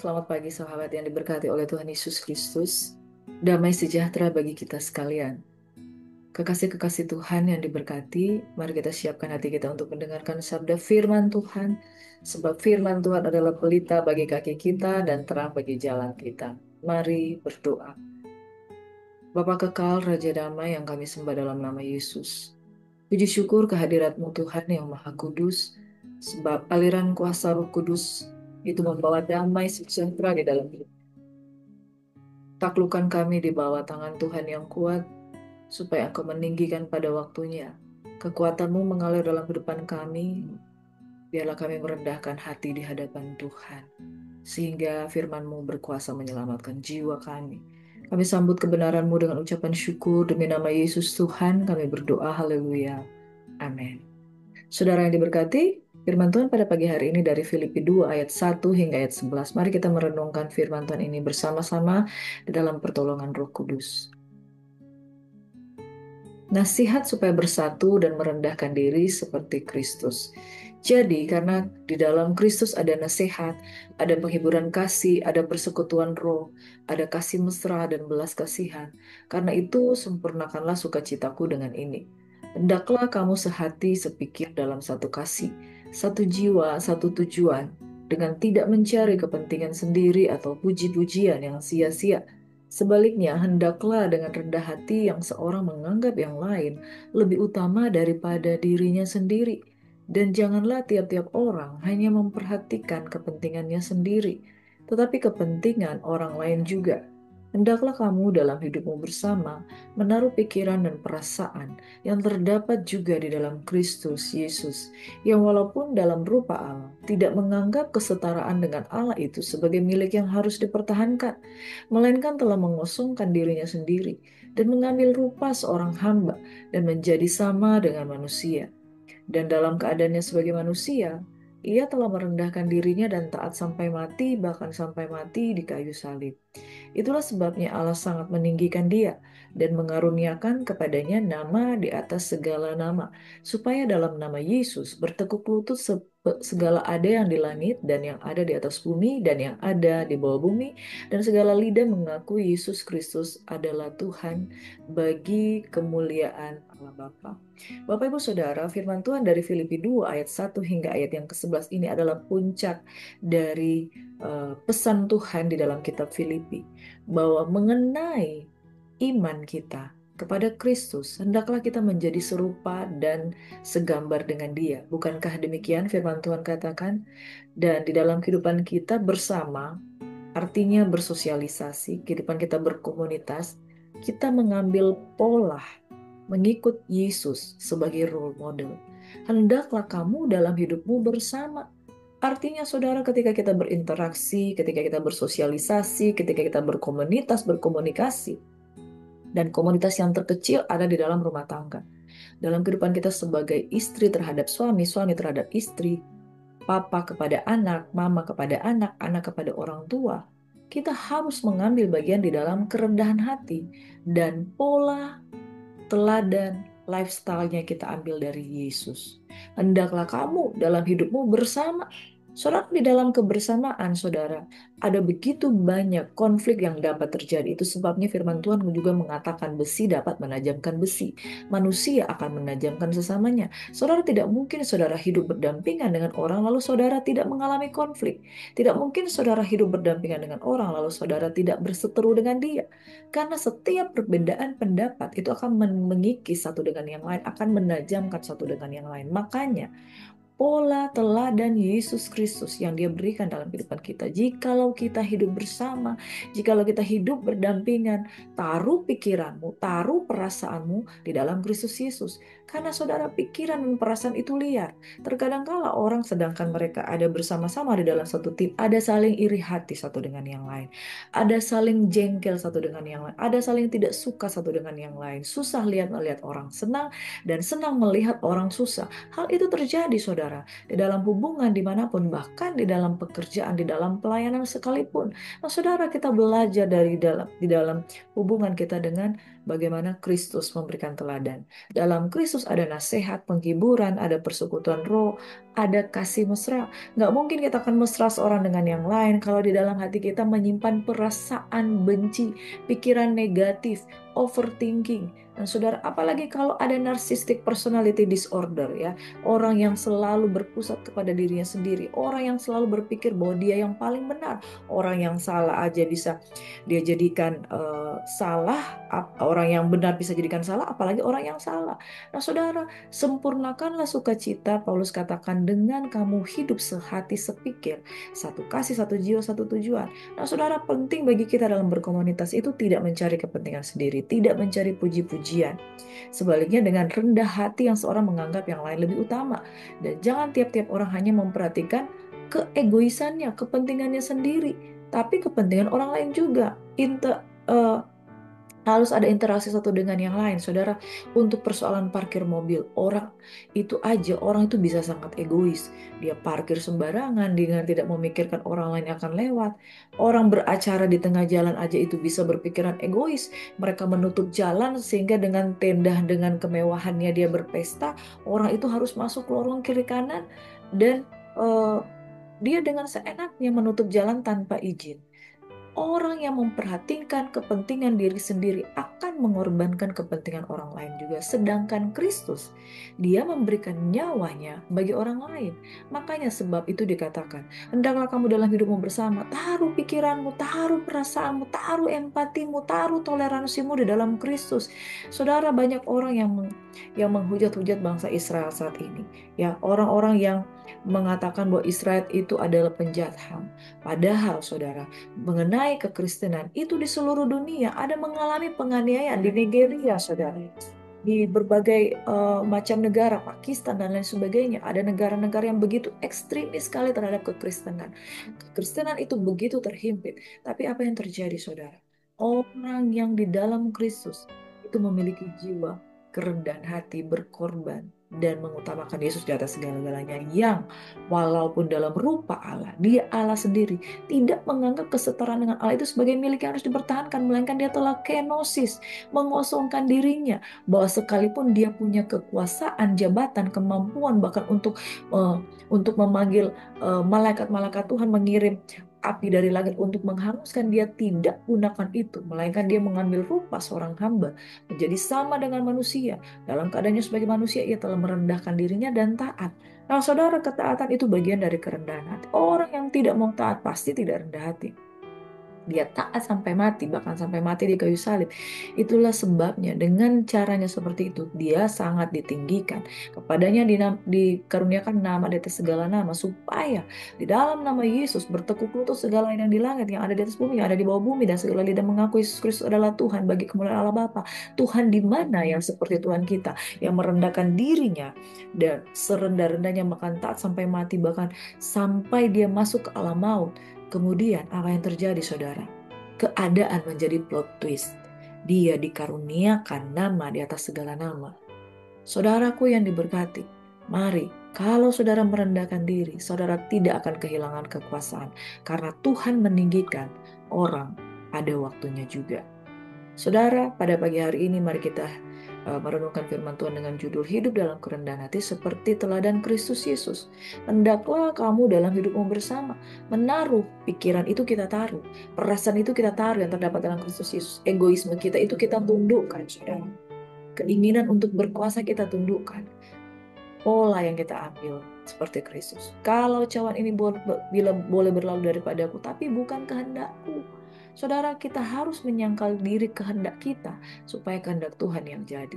selamat pagi sahabat yang diberkati oleh Tuhan Yesus Kristus. Damai sejahtera bagi kita sekalian. Kekasih-kekasih Tuhan yang diberkati, mari kita siapkan hati kita untuk mendengarkan sabda firman Tuhan. Sebab firman Tuhan adalah pelita bagi kaki kita dan terang bagi jalan kita. Mari berdoa. Bapa kekal, Raja damai yang kami sembah dalam nama Yesus. Puji syukur kehadirat-Mu Tuhan yang Maha Kudus, sebab aliran kuasa Roh Kudus itu membawa damai sejahtera di dalam hidup. Taklukkan kami di bawah tangan Tuhan yang kuat, supaya Engkau meninggikan pada waktunya. Kekuatan-Mu mengalir dalam kehidupan kami, biarlah kami merendahkan hati di hadapan Tuhan, sehingga firman-Mu berkuasa menyelamatkan jiwa kami. Kami sambut kebenaran-Mu dengan ucapan syukur, demi nama Yesus Tuhan kami berdoa, haleluya, amin. Saudara yang diberkati, firman Tuhan pada pagi hari ini dari Filipi 2 ayat 1 hingga ayat 11. Mari kita merenungkan firman Tuhan ini bersama-sama di dalam pertolongan Roh Kudus. Nasihat supaya bersatu dan merendahkan diri seperti Kristus. Jadi, karena di dalam Kristus ada nasihat, ada penghiburan kasih, ada persekutuan roh, ada kasih mesra dan belas kasihan. Karena itu, sempurnakanlah sukacitaku dengan ini. Hendaklah kamu sehati, sepikir dalam satu kasih, satu jiwa, satu tujuan, dengan tidak mencari kepentingan sendiri atau puji-pujian yang sia-sia. Sebaliknya, hendaklah dengan rendah hati yang seorang menganggap yang lain lebih utama daripada dirinya sendiri. Dan janganlah tiap-tiap orang hanya memperhatikan kepentingannya sendiri, tetapi kepentingan orang lain juga. Hendaklah kamu dalam hidupmu bersama menaruh pikiran dan perasaan yang terdapat juga di dalam Kristus Yesus, yang walaupun dalam rupa Allah tidak menganggap kesetaraan dengan Allah itu sebagai milik yang harus dipertahankan, melainkan telah mengosongkan dirinya sendiri dan mengambil rupa seorang hamba dan menjadi sama dengan manusia. Dan dalam keadaannya sebagai manusia, ia telah merendahkan dirinya dan taat sampai mati, bahkan sampai mati di kayu salib. Itulah sebabnya Allah sangat meninggikan dia dan mengaruniakan kepadanya nama di atas segala nama, supaya dalam nama Yesus bertekuk lutut segala ada yang di langit dan yang ada di atas bumi dan yang ada di bawah bumi, dan segala lidah mengaku Yesus Kristus adalah Tuhan, bagi kemuliaan Allah Bapa. Bapak Ibu Saudara, firman Tuhan dari Filipi 2 ayat 1 hingga ayat yang ke-11 ini adalah puncak dari pesan Tuhan di dalam kitab Filipi, bahwa mengenai iman kita kepada Kristus, hendaklah kita menjadi serupa dan segambar dengan Dia. Bukankah demikian firman Tuhan katakan? Dan di dalam kehidupan kita bersama, artinya bersosialisasi, kehidupan kita berkomunitas, kita mengambil pola mengikut Yesus sebagai role model. Hendaklah kamu dalam hidupmu bersama. Artinya saudara, ketika kita berinteraksi, ketika kita bersosialisasi, ketika kita berkomunitas, berkomunikasi, dan komunitas yang terkecil ada di dalam rumah tangga. Dalam kehidupan kita sebagai istri terhadap suami, suami terhadap istri, papa kepada anak, mama kepada anak, anak kepada orang tua, kita harus mengambil bagian di dalam kerendahan hati dan pola teladan lifestyle-nya kita ambil dari Yesus. Hendaklah kamu dalam hidupmu bersama. Saudara, di dalam kebersamaan saudara, ada begitu banyak konflik yang dapat terjadi. Itu sebabnya firman Tuhan juga mengatakan besi dapat menajamkan besi. Manusia akan menajamkan sesamanya. Saudara, tidak mungkin saudara hidup berdampingan dengan orang lalu saudara tidak mengalami konflik. Tidak mungkin saudara hidup berdampingan dengan orang lalu saudara tidak berseteru dengan dia. Karena setiap perbedaan pendapat itu akan mengikis satu dengan yang lain, akan menajamkan satu dengan yang lain. Makanya pola teladan Yesus Kristus yang dia berikan dalam kehidupan kita. Jikalau kita hidup bersama, jikalau kita hidup berdampingan, taruh pikiranmu, taruh perasaanmu di dalam Kristus Yesus. Karena saudara, pikiran dan perasaan itu liar. Terkadang kala orang sedangkan mereka ada bersama-sama di dalam satu tim, ada saling iri hati satu dengan yang lain. Ada saling jengkel satu dengan yang lain. Ada saling tidak suka satu dengan yang lain. Susah melihat orang senang dan senang melihat orang susah. Hal itu terjadi saudara. saudara, di dalam hubungan dimanapun, bahkan di dalam pekerjaan, di dalam pelayanan sekalipun. Nah, saudara, kita belajar di dalam hubungan kita dengan bagaimana Kristus memberikan teladan. Dalam Kristus ada nasihat, penghiburan, ada persekutuan roh, ada kasih mesra. Nggak mungkin kita akan mesra seorang dengan yang lain kalau di dalam hati kita menyimpan perasaan benci, pikiran negatif, overthinking. Dan saudara, apalagi kalau ada narcissistic personality disorder, ya, orang yang selalu berpusat kepada dirinya sendiri, orang yang selalu berpikir bahwa dia yang paling benar, orang yang salah aja bisa dia jadikan salah, orang yang benar bisa jadikan salah, apalagi orang yang salah. Nah, saudara, sempurnakanlah sukacita, Paulus katakan, dengan kamu hidup sehati sepikir, satu kasih, satu jiwa, satu tujuan. Nah, saudara, penting bagi kita dalam berkomunitas itu tidak mencari kepentingan sendiri, tidak mencari puji-pujian. Sebaliknya dengan rendah hati yang seorang menganggap yang lain lebih utama. Dan jangan tiap-tiap orang hanya memperhatikan keegoisannya, kepentingannya sendiri, tapi kepentingan orang lain juga. Harus ada interaksi satu dengan yang lain, saudara. Untuk persoalan parkir mobil, orang itu bisa sangat egois. Dia parkir sembarangan dengan tidak memikirkan orang lain akan lewat. Orang beracara di tengah jalan aja itu bisa berpikiran egois. Mereka menutup jalan sehingga dengan tenda, dengan kemewahannya dia berpesta, orang itu harus masuk ke lorong kiri kanan, dan dia dengan seenaknya menutup jalan tanpa izin. Orang yang memperhatikan kepentingan diri sendiri akan mengorbankan kepentingan orang lain juga. Sedangkan Kristus, dia memberikan nyawanya bagi orang lain. Makanya sebab itu dikatakan, hendaklah kamu dalam hidupmu bersama, taruh pikiranmu, taruh perasaanmu, taruh empatimu, taruh toleransimu di dalam Kristus. Saudara, banyak orang yang menghujat-hujat bangsa Israel saat ini. Ya, orang-orang yang mengatakan bahwa Israel itu adalah penjahat HAM. Padahal, saudara, mengenai kekristenan itu di seluruh dunia ada mengalami penganiayaan di Nigeria, saudara, di berbagai macam negara, Pakistan dan lain sebagainya. Ada negara-negara yang begitu ekstremis sekali terhadap kekristenan. Kekristenan itu begitu terhimpit. Tapi apa yang terjadi, saudara? Orang yang di dalam Kristus itu memiliki jiwa kerendahan hati, berkorban, dan mengutamakan Yesus di atas segala-galanya, yang walaupun dalam rupa Allah, dia Allah sendiri, tidak menganggap kesetaraan dengan Allah itu sebagai milik yang harus dipertahankan, melainkan dia telah kenosis, mengosongkan dirinya, bahwa sekalipun dia punya kekuasaan, jabatan, kemampuan, bahkan untuk memanggil malaikat-malaikat Tuhan, mengirim api dari langit untuk menghanguskan, dia tidak gunakan itu, melainkan dia mengambil rupa seorang hamba, menjadi sama dengan manusia. Dalam keadaannya sebagai manusia, ia telah merendahkan dirinya dan taat. Nah, saudara, ketaatan itu bagian dari kerendahan hati. Orang yang tidak mau taat pasti tidak rendah hati. Dia taat sampai mati, bahkan sampai mati di kayu salib. Itulah sebabnya dengan caranya seperti itu, dia sangat ditinggikan. Kepadanya dikaruniakan nama di atas segala nama, supaya di dalam nama Yesus bertekuk lutut segala yang di langit, yang ada di atas bumi, yang ada di bawah bumi, dan segala lidah mengaku Yesus Kristus adalah Tuhan, bagi kemuliaan Allah Bapa. Tuhan di mana yang seperti Tuhan kita, yang merendahkan dirinya dan serendah-rendahnya, makan taat sampai mati, bahkan sampai dia masuk ke alam maut. Kemudian apa yang terjadi, saudara? Keadaan menjadi plot twist. Dia dikaruniakan nama di atas segala nama. Saudaraku yang diberkati, mari, kalau saudara merendahkan diri, saudara tidak akan kehilangan kekuasaan. Karena Tuhan meninggikan orang pada waktunya juga. Saudara, pada pagi hari ini mari kita merenungkan firman Tuhan dengan judul hidup dalam kerendahan hati seperti teladan Kristus Yesus. Hendaklah kamu dalam hidupmu bersama menaruh pikiran itu, kita taruh perasaan itu, kita taruh yang terdapat dalam Kristus Yesus. Egoisme kita itu kita tundukkan, saudara. Keinginan untuk berkuasa kita tundukkan. Pola yang kita ambil seperti Kristus. Kalau cawan ini boleh berlalu daripadaku, tapi bukan kehendakku. Saudara, kita harus menyangkal diri kehendak kita supaya kehendak Tuhan yang jadi.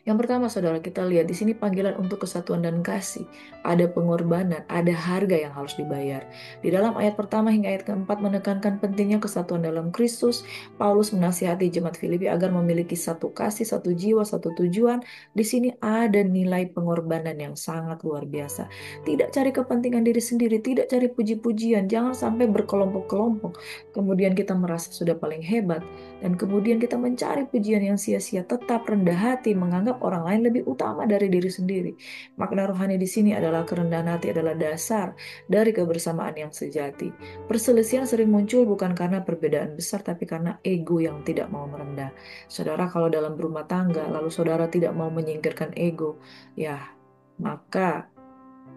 Yang pertama, saudara, kita lihat di sini panggilan untuk kesatuan dan kasih. Ada pengorbanan, ada harga yang harus dibayar. Di dalam ayat pertama hingga ayat keempat menekankan pentingnya kesatuan dalam Kristus. Paulus menasihati jemaat Filipi agar memiliki satu kasih, satu jiwa, satu tujuan. Di sini ada nilai pengorbanan yang sangat luar biasa. Tidak cari kepentingan diri sendiri, tidak cari puji-pujian. Jangan sampai berkelompok-kelompok. Kemudian kita merasa sudah paling hebat. Dan kemudian kita mencari pujian yang sia-sia. Tetap rendah hati, menganggap orang lain lebih utama dari diri sendiri. Makna rohani di sini adalah kerendahan hati adalah dasar dari kebersamaan yang sejati. Perselisihan sering muncul bukan karena perbedaan besar, tapi karena ego yang tidak mau merendah. Saudara, kalau dalam berumah tangga, lalu saudara tidak mau menyingkirkan ego, ya, maka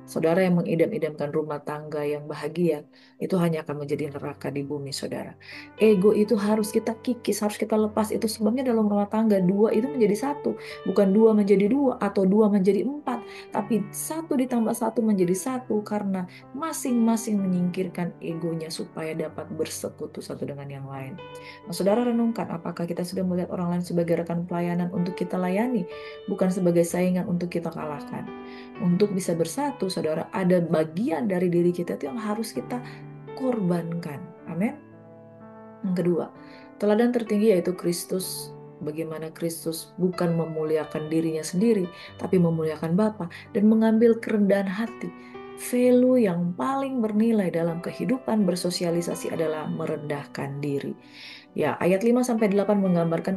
saudara yang mengidam-idamkan rumah tangga yang bahagia, itu hanya akan menjadi neraka di bumi, saudara. Ego itu harus kita kikis, harus kita lepas. Itu sebabnya dalam rumah tangga, dua itu menjadi satu. Bukan dua menjadi dua atau dua menjadi empat. Tapi satu ditambah satu menjadi satu karena masing-masing menyingkirkan egonya supaya dapat bersekutu satu dengan yang lain. Nah, saudara renungkan, apakah kita sudah melihat orang lain sebagai rekan pelayanan untuk kita layani, bukan sebagai saingan untuk kita kalahkan. Untuk bisa bersatu, saudara, ada bagian dari diri kita itu yang harus kita korbankan. Amin. Yang kedua, teladan tertinggi yaitu Kristus. Bagaimana Kristus bukan memuliakan dirinya sendiri, tapi memuliakan Bapa dan mengambil kerendahan hati. Value yang paling bernilai dalam kehidupan bersosialisasi adalah merendahkan diri. Ya, ayat 5-8 menggambarkan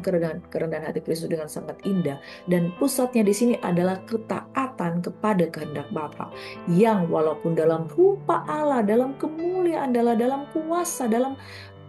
kerendahan hati Kristus dengan sangat indah, dan pusatnya di sini adalah ketaatan kepada kehendak Bapa yang walaupun dalam rupa Allah, dalam kemuliaan, dalam kuasa, dalam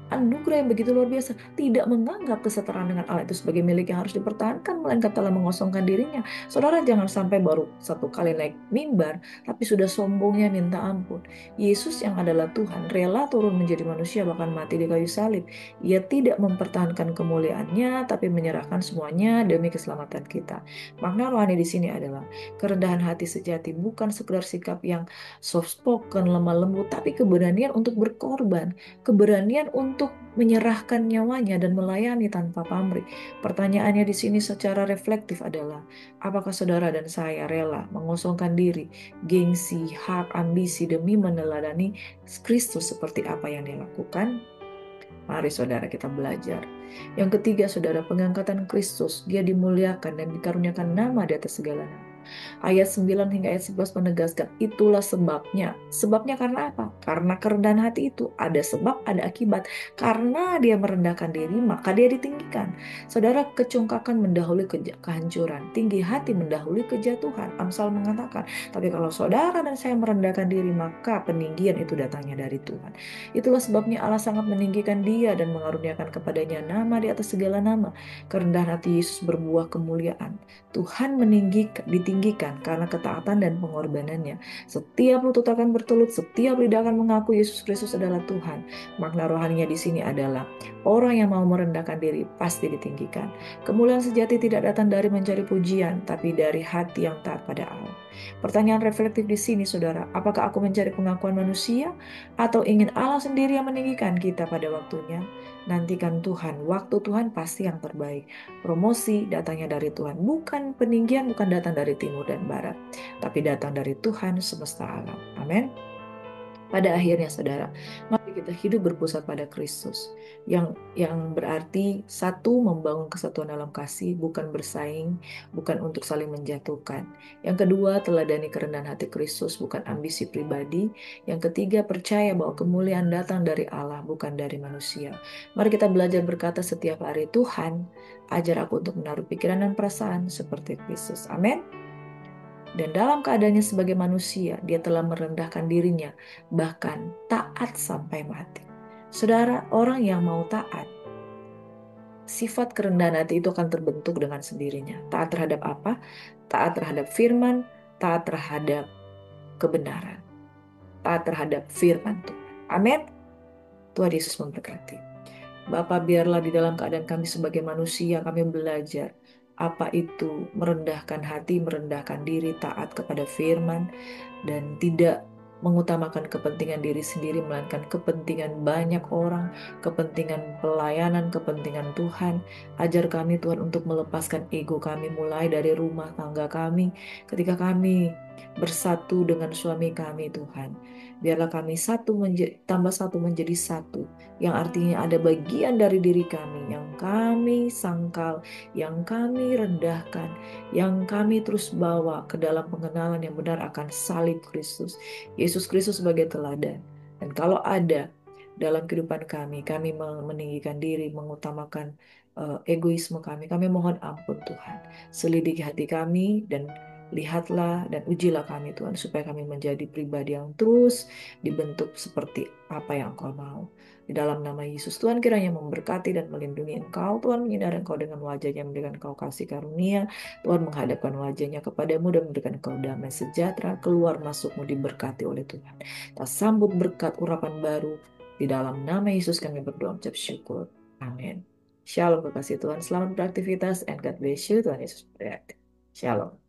anugerah yang begitu luar biasa, tidak menganggap kesetaraan dengan Allah itu sebagai milik yang harus dipertahankan, melainkan telah mengosongkan dirinya. Saudara, jangan sampai baru satu kali naik mimbar, tapi sudah sombongnya minta ampun. Yesus yang adalah Tuhan, rela turun menjadi manusia, bahkan mati di kayu salib. Ia tidak mempertahankan kemuliaannya, tapi menyerahkan semuanya demi keselamatan kita. Makna rohani di sini adalah kerendahan hati sejati, bukan sekedar sikap yang soft spoken, lemah lembut, tapi keberanian untuk berkorban, keberanian untuk menyerahkan nyawanya dan melayani tanpa pamrih. Pertanyaannya di sini secara reflektif adalah, apakah saudara dan saya rela mengosongkan diri, gengsi, hak, ambisi demi meneladani Kristus seperti apa yang dilakukan? Mari saudara kita belajar. Yang ketiga, saudara, pengangkatan Kristus. Dia dimuliakan dan dikaruniakan nama di atas segala nama. Ayat 9 hingga ayat 11 menegaskan, itulah sebabnya. Sebabnya karena apa? Karena kerendahan hati itu. Ada sebab, ada akibat. Karena dia merendahkan diri, maka dia ditinggikan. Saudara, kecongkakan mendahului kehancuran. Tinggi hati mendahului kejatuhan. Amsal mengatakan, tapi kalau saudara dan saya merendahkan diri, maka peninggian itu datangnya dari Tuhan. Itulah sebabnya Allah sangat meninggikan dia dan mengaruniakan kepadanya nama di atas segala nama. Kerendahan hati Yesus berbuah kemuliaan. Tuhan ditinggikan karena ketaatan dan pengorbanannya. Setiap lutut akan bertelut, setiap lidah akan mengaku Yesus Kristus adalah Tuhan. Makna rohaninya di sini adalah orang yang mau merendahkan diri pasti ditinggikan. Kemuliaan sejati tidak datang dari mencari pujian, tapi dari hati yang taat pada Allah. Pertanyaan reflektif di sini, saudara, apakah aku mencari pengakuan manusia atau ingin Allah sendiri yang meninggikan kita pada waktunya? Nantikan Tuhan, waktu Tuhan pasti yang terbaik. Promosi datangnya dari Tuhan, bukan peninggian, bukan datang dari timur dan barat, tapi datang dari Tuhan semesta alam. Amin. Pada akhirnya, saudara, mari kita hidup berpusat pada Kristus, yang berarti satu, membangun kesatuan dalam kasih, bukan bersaing, bukan untuk saling menjatuhkan. Yang kedua, teladani kerendahan hati Kristus, bukan ambisi pribadi. Yang ketiga, percaya bahwa kemuliaan datang dari Allah, bukan dari manusia. Mari kita belajar berkata setiap hari, Tuhan, ajar aku untuk menaruh pikiran dan perasaan seperti Kristus. Amin. Dan dalam keadaannya sebagai manusia, dia telah merendahkan dirinya, bahkan taat sampai mati. Saudara, orang yang mau taat, sifat kerendahan hati itu akan terbentuk dengan sendirinya. Taat terhadap apa? Taat terhadap firman, taat terhadap kebenaran, taat terhadap firman Tuhan. Amin. Tuhan Yesus memberkati. Bapa, biarlah di dalam keadaan kami sebagai manusia, kami belajar apa itu merendahkan hati, merendahkan diri, taat kepada firman, dan tidak mengutamakan kepentingan diri sendiri, melainkan kepentingan banyak orang, kepentingan pelayanan, kepentingan Tuhan. Ajar kami, Tuhan, untuk melepaskan ego kami mulai dari rumah tangga kami, ketika kami bersatu dengan suami kami, Tuhan. Biarlah kami tambah satu menjadi satu, yang artinya ada bagian dari diri kami yang kami sangkal, yang kami rendahkan, yang kami terus bawa ke dalam pengenalan yang benar akan salib Kristus. Yesus Kristus sebagai teladan. Dan kalau ada dalam kehidupan kami meninggikan diri, mengutamakan egoisme kami. Kami mohon ampun Tuhan. Selidiki hati kami dan lihatlah dan ujilah kami Tuhan supaya kami menjadi pribadi yang terus dibentuk seperti apa yang Engkau mau. Di dalam nama Yesus Tuhan kiranya memberkati dan melindungi Engkau. Tuhan menyinari Engkau dengan wajahnya, memberikan Engkau kasih karunia. Tuhan menghadapkan wajahnya kepadamu dan memberikan Engkau damai sejahtera. Keluar masukmu diberkati oleh Tuhan. Kita sambut berkat urapan baru. Di dalam nama Yesus kami berdoa ucap syukur. Amin. Shalom kekasih Tuhan. Selamat beraktivitas and God bless you. Tuhan Yesus berkati. Shalom.